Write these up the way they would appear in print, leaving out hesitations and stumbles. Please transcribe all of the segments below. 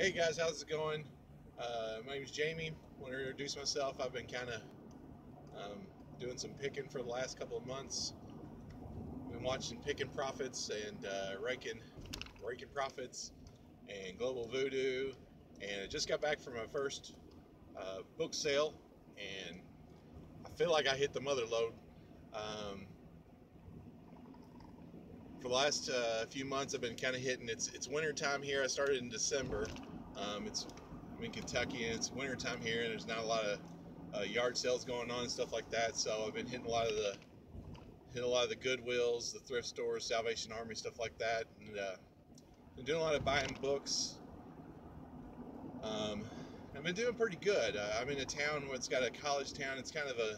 Hey guys, how's it going? My name's Jamie. I want to introduce myself. I've been kind of um, doing some picking for the last couple of months. Been watching Picking Profits and Raiken Profits and Global Voodoo, and I just got back from my first book sale, and I feel like I hit the mother lode. Um, for the last few months, I've been kind of hitting. It's winter time here. I started in December. I'm in Kentucky, and it's winter time here, and there's not a lot of yard sales going on and stuff like that. So I've been hitting a lot of the Goodwills, the thrift stores, Salvation Army, stuff like that, and been doing a lot of buying books. Um, I've been doing pretty good. I'm in a town where it's got a college town. It's a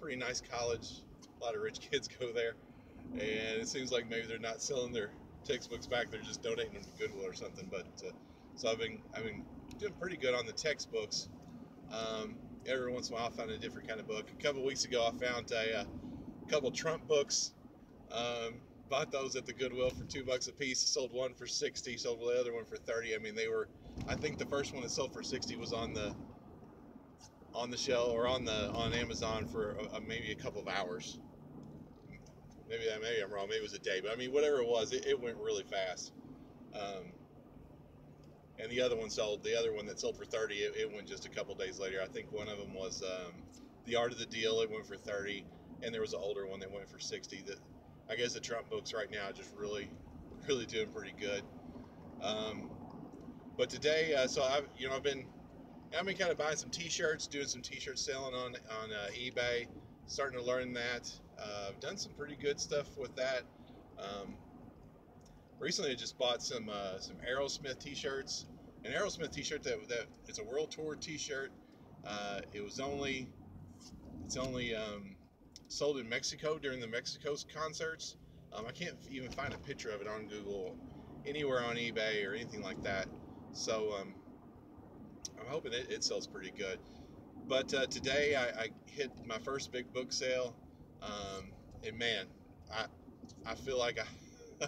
pretty nice college. A lot of rich kids go there, and it seems like maybe they're not selling their textbooks back. They're just donating them to Goodwill or something. But so I've been doing pretty good on the textbooks. Every once in a while, I find a different kind of book. A couple weeks ago, I found a couple Trump books. Um, Bought those at the Goodwill for $2 a piece. Sold one for 60. Sold the other one for 30. I mean, they were. I think the first one that sold for 60 was on the shelf or on Amazon for maybe a couple of hours. Maybe I'm wrong. Maybe it was a day, but I mean, whatever it was, it went really fast. Um, and the other one sold. The other one that sold for 30, it went just a couple days later. I think one of them was The Art of the Deal. It went for 30, and there was an older one that went for 60. That I guess the Trump books right now are just really doing pretty good. Um, but today, so I've been kind of buying some T-shirts, doing some T-shirt selling on eBay, starting to learn that. I've done some pretty good stuff with that. Um, Recently, I just bought some Aerosmith T-shirts. An Aerosmith T-shirt that it's a World Tour T-shirt. It's only sold in Mexico during the Mexico's concerts. I can't even find a picture of it on Google, anywhere on eBay or anything like that. So I'm hoping it sells pretty good. But today I hit my first big book sale, and man, I I feel like I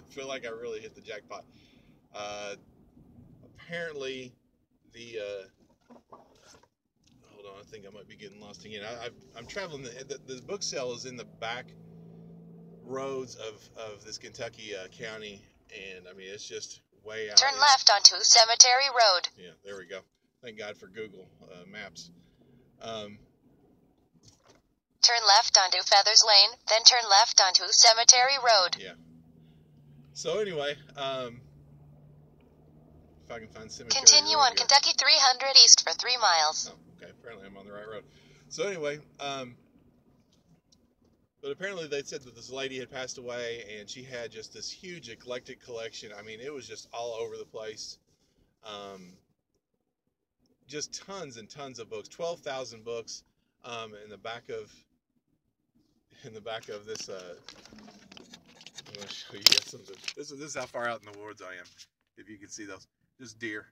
feel like I really hit the jackpot. Uh, Apparently, the hold on, I think I might be getting lost again. I'm traveling. The book sale is in the back roads of this Kentucky county, and I mean it's just way out. Turn left onto Cemetery Road. Yeah, there we go. Thank God for Google Maps. Um, Turn left onto Feathers Lane, then turn left onto Cemetery Road. Yeah. So anyway, if I can find Cemetery Continue Road on here. Kentucky 300 East for 3 miles. Oh, okay. Apparently I'm on the right road. So anyway, but apparently they said that this lady had passed away, and she had just this huge eclectic collection. I mean, it was just all over the place. Just tons and tons of books. 12,000 books. In the back of this. I'm going to show you guys something. This is how far out in the woods I am. If you can see those, just deer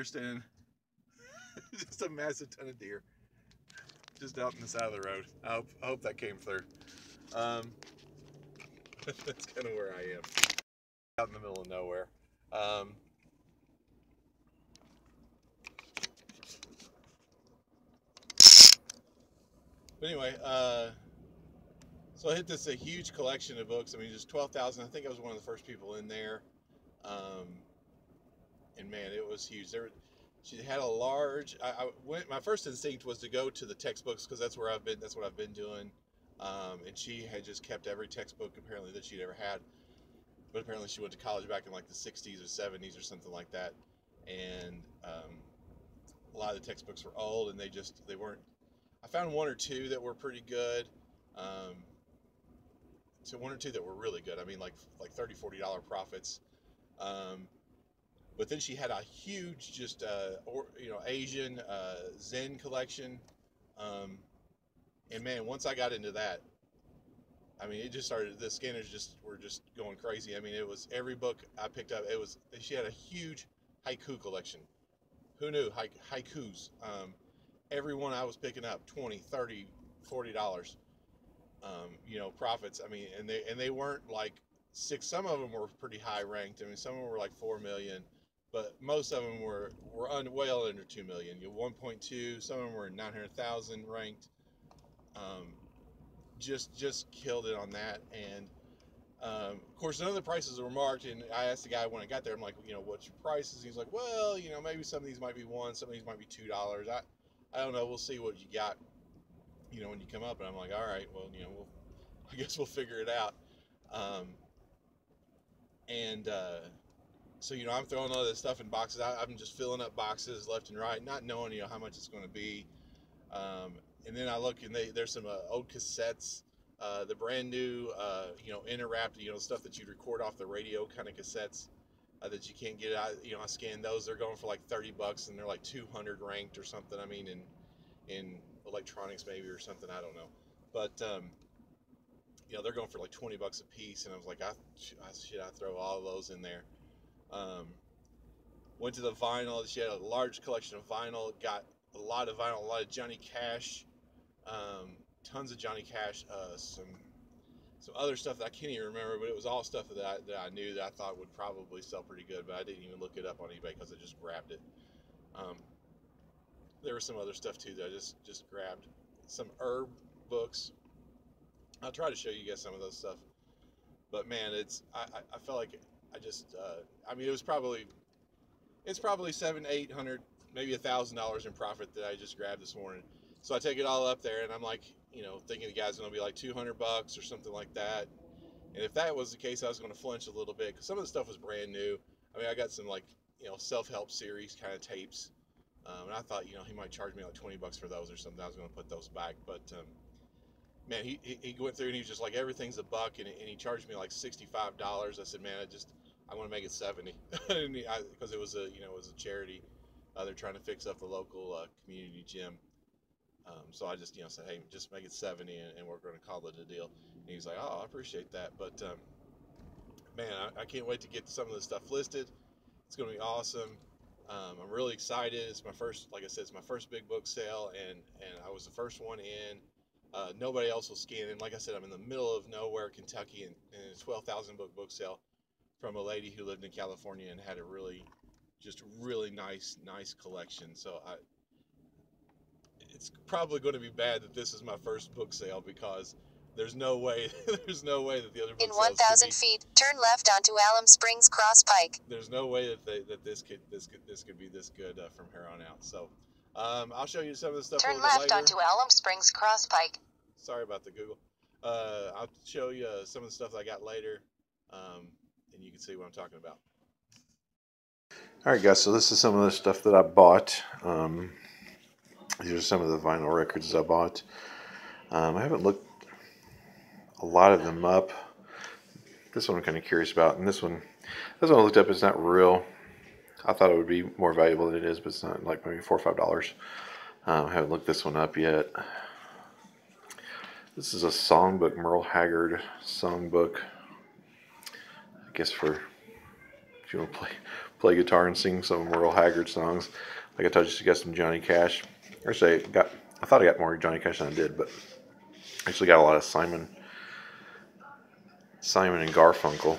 standing. Just a massive ton of deer. Just out on the side of the road. I hope that came through. That's kind of where I am, out in the middle of nowhere. But anyway, so I hit a huge collection of books. I mean, just 12,000. I think I was one of the first people in there. And man, it was huge. She had a large. I went. My first instinct was to go to the textbooks because that's where I've been. That's what I've been doing. And she had just kept every textbook apparently that she'd ever had. But apparently she went to college back in like the 60s or 70s or something like that. And a lot of the textbooks were old, and they weren't. I found one or two that were pretty good. So one or two that were really good. I mean, like $30, $40 profits. But then she had a huge, just Asian Zen collection, and man, once I got into that, I mean, it just started. The scanners were just going crazy. I mean, it was every book I picked up. She had a huge haiku collection. Who knew haikus? Every one I was picking up, $20, $30, $40. Profits. I mean, and they weren't like six. Some of them were pretty high ranked. I mean, some of them were like 4 million. but most of them were well under 2 million. 1.2, some of them were 900,000 ranked. Just killed it on that. And of course, none of the prices were marked, and I asked the guy when I got there, I'm like, what's your prices? He's like, well, maybe some of these might be $1, some of these might be $2. I don't know. We'll see what you got, when you come up. And I'm like, all right, well, I guess we'll figure it out. So, I'm throwing all this stuff in boxes. I'm just filling up boxes left and right, not knowing, how much it's going to be. And then I look, and there's some old cassettes, the brand new, interwrapped, stuff that you'd record off the radio kind of cassettes that you can't get out. I scanned those. They're going for like $30, and they're like 200 ranked or something. I mean, in electronics maybe or something. I don't know, but they're going for like $20 a piece. And I was like, I throw all of those in there. Went to the vinyl. She had a large collection of vinyl. Got a lot of vinyl, a lot of Johnny Cash, tons of Johnny Cash, some other stuff that I can't even remember, but it was all stuff that I knew that I thought would probably sell pretty good, but I didn't even look it up on eBay because I just grabbed it. There was some other stuff too that I just grabbed. Some herb books. I'll try to show you guys some of those stuff. But man, I felt like it's probably $700, $800, maybe $1,000 in profit that I just grabbed this morning. So I take it all up there, and I'm like, thinking the guy's going to be like $200 or something like that. And if that was the case, I was going to flinch a little bit because some of the stuff was brand new. I mean, I got some self-help series kind of tapes, and I thought he might charge me like $20 for those or something. I was going to put those back, but man, he went through and he was just like, everything's $1, and he charged me like $65. I said, man, I want to make it 70 because it was a charity. They're trying to fix up the local community gym. So I just said, hey, just make it 70 and we're going to call it a deal. And he's like, oh, I appreciate that. But man, I can't wait to get some of this stuff listed. It's going to be awesome. I'm really excited. It's my first, like I said, it's my first big book sale, and I was the first one in. Nobody else will scan in. Like I said, I'm in the middle of nowhere, Kentucky, and a 12,000 book sale from a lady who lived in California and had a really nice collection. So it's probably going to be bad that this is my first book sale because there's no way that the other book In sales 1,000 feet, turn left onto Alum Springs Cross Pike. There's no way that this could be this good from here on out. So I'll show you some of the stuff. Turn left onto Alum Springs Cross Pike. Sorry about the Google. I'll show you some of the stuff that I got later, and you can see what I'm talking about. Alright guys, so this is some of the stuff that I bought. These are some of the vinyl records I bought. I haven't looked a lot of them up. This one I'm kind of curious about, and this one I looked up. It's not real. I thought it would be more valuable than it is, but it's not, like maybe $4 or $5. I haven't looked this one up yet. This is a songbook, Merle Haggard songbook. I guess for if you want to play guitar and sing some Merle Haggard songs. Like I told you, she got some Johnny Cash. Actually, I thought I got more Johnny Cash than I did, but I actually got a lot of Simon and Garfunkel.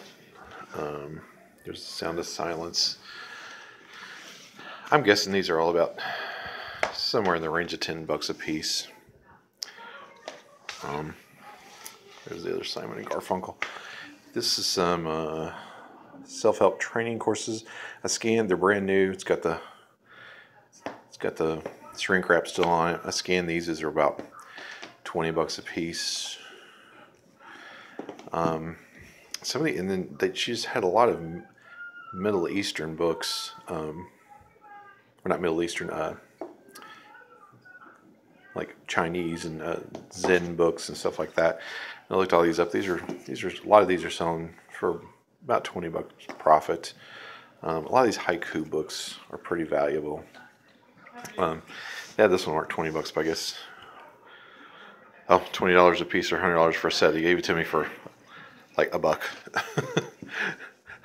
There's The Sound of Silence. I'm guessing these are all about somewhere in the range of $10 a piece. There's the other Simon and Garfunkel. This is some self-help training courses I scanned. They're brand new. It's got the shrink wrap still on it. I scanned these. These are about $20 a piece. And then she just had a lot of Middle Eastern books. Or not Middle Eastern, like Chinese and Zen books and stuff like that. And I looked all these up. These are a lot of these are selling for about $20 profit. A lot of these haiku books are pretty valuable. Yeah, this one worked $20, but I guess $20 a piece or $100 for a set. They gave it to me for like $1.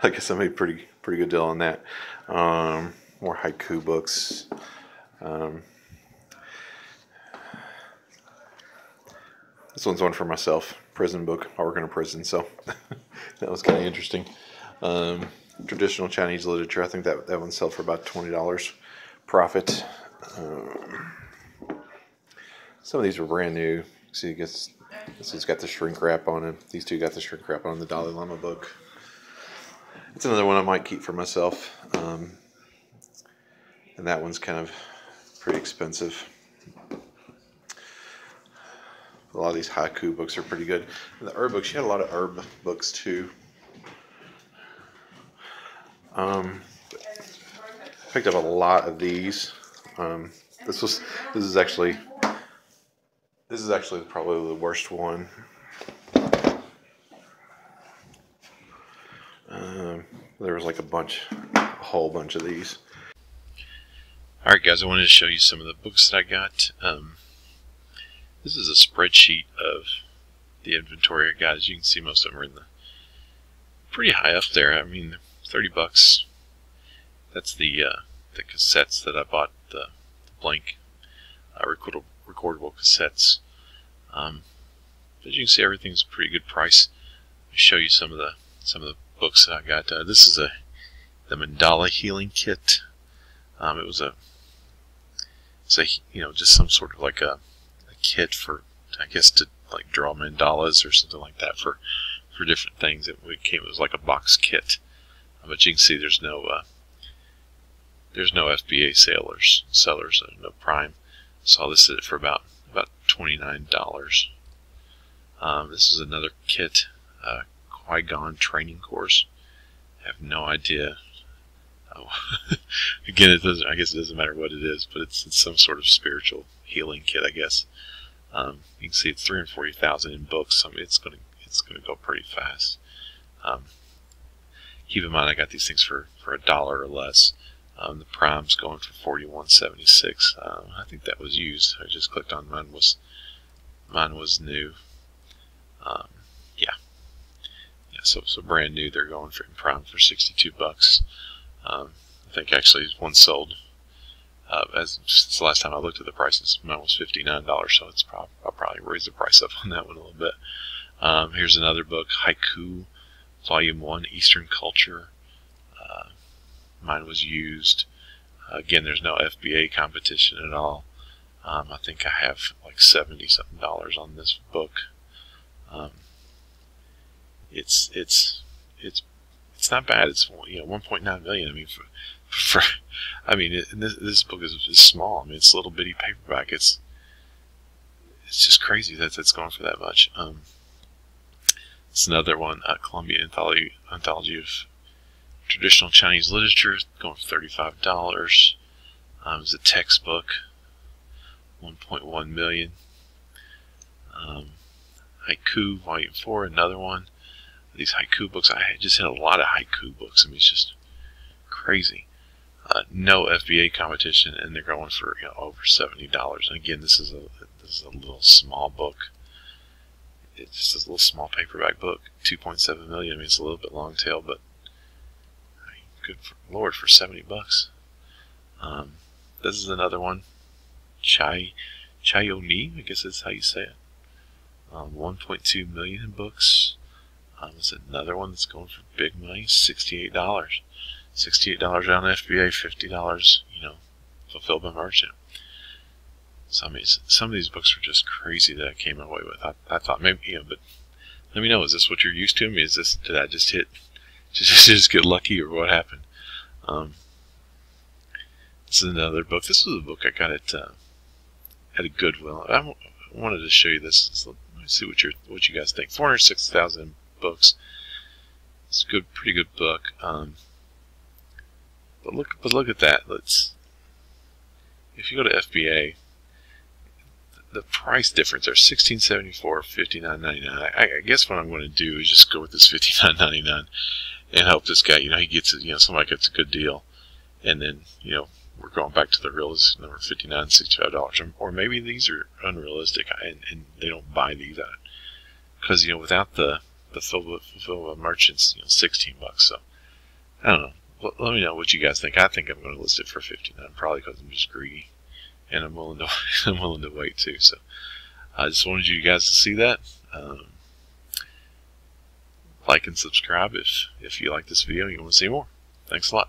I guess I made a pretty good deal on that. More haiku books. This one's one for myself. Prison book. I work in a prison, so that was kind of interesting. traditional Chinese literature. I think that one sold for about $20 profit. Some of these were brand new. See, I guess this one's got the shrink wrap on it. These two got the shrink wrap on the Dalai Lama book. It's another one I might keep for myself. And that one's kind of pretty expensive. A lot of these haiku books are pretty good. And the herb books, she had a lot of herb books too. Picked up a lot of these. This is actually probably the worst one. There was like a whole bunch of these. Alright guys, I wanted to show you some of the books that I got. This is a spreadsheet of the inventory I got. As you can see, most of them are in the pretty high up there. I mean, $30. That's the cassettes that I bought, the blank recordable cassettes. As you can see, everything's a pretty good price. Let me show you some of the books that I got. This is the Mandala Healing Kit. It's just some sort of like a kit for, I guess, to like draw mandalas or something like that for different things. It was like a box kit, but you can see there's no FBA sellers, no Prime. Saw this at for about $29. This is another kit, Qui-Gon training course. I have no idea. Again, I guess it doesn't matter what it is, but it's some sort of spiritual healing kit, I guess. You can see it's 340,000 in books. I mean, it's gonna go pretty fast. Keep in mind, I got these things for $1 or less. The Prime's going for $41.76. I think that was used. I just clicked on mine was new. So brand new. They're going for in Prime for $62. I think actually one sold. Since the last time I looked at the prices, mine was $59, so I'll probably raise the price up on that one a little bit. Here's another book, Haiku, Volume 1, Eastern Culture. Mine was used. Again, there's no FBA competition at all. I think I have like $70-something on this book. It's not bad. It's 1.9 million. I mean, this book is small. I mean, it's a little bitty paperback. It's just crazy that it's going for that much. It's another one, Columbia Anthology of Traditional Chinese Literature, going for $35. It's a textbook, 1.1 million. Haiku, Volume 4, another one. These haiku books, I just had a lot of haiku books. I mean, it's just crazy. No FBA competition, and they're going for over $70. And again, this is a little small book. It's just a little small paperback book, 2.7 million. I mean, it's a little bit long tail, but good Lord, for $70. This is another one, Chayoni, I guess that's how you say it. 1.2 million in books. It's another one that's going for big money, $68. $68 on FBA, $50, fulfilled by merchant. So I mean, some of these books were just crazy that I came away with. I thought maybe, but let me know, is this what you're used to? I mean, did I just just get lucky, or what happened? This is another book. This was a book I got at a Goodwill. I wanted to show you this. Let me see what you guys think. 406,000 books. It's a pretty good book. But look at that. If you go to FBA, the price difference are $16.74, $59.99. I guess what I'm going to do is just go with this $59.99 and help this guy. He gets somebody gets a good deal, and then we're going back to the realistic number, $59, $65, or maybe these are unrealistic and they don't buy these out because without the fulfillment merchants, $16. So I don't know. Let me know what you guys think. I think I'm going to list it for $59, probably because I'm just greedy, and I'm willing to wait too. So I just wanted you guys to see that. Like and subscribe if you like this video and you want to see more. Thanks a lot.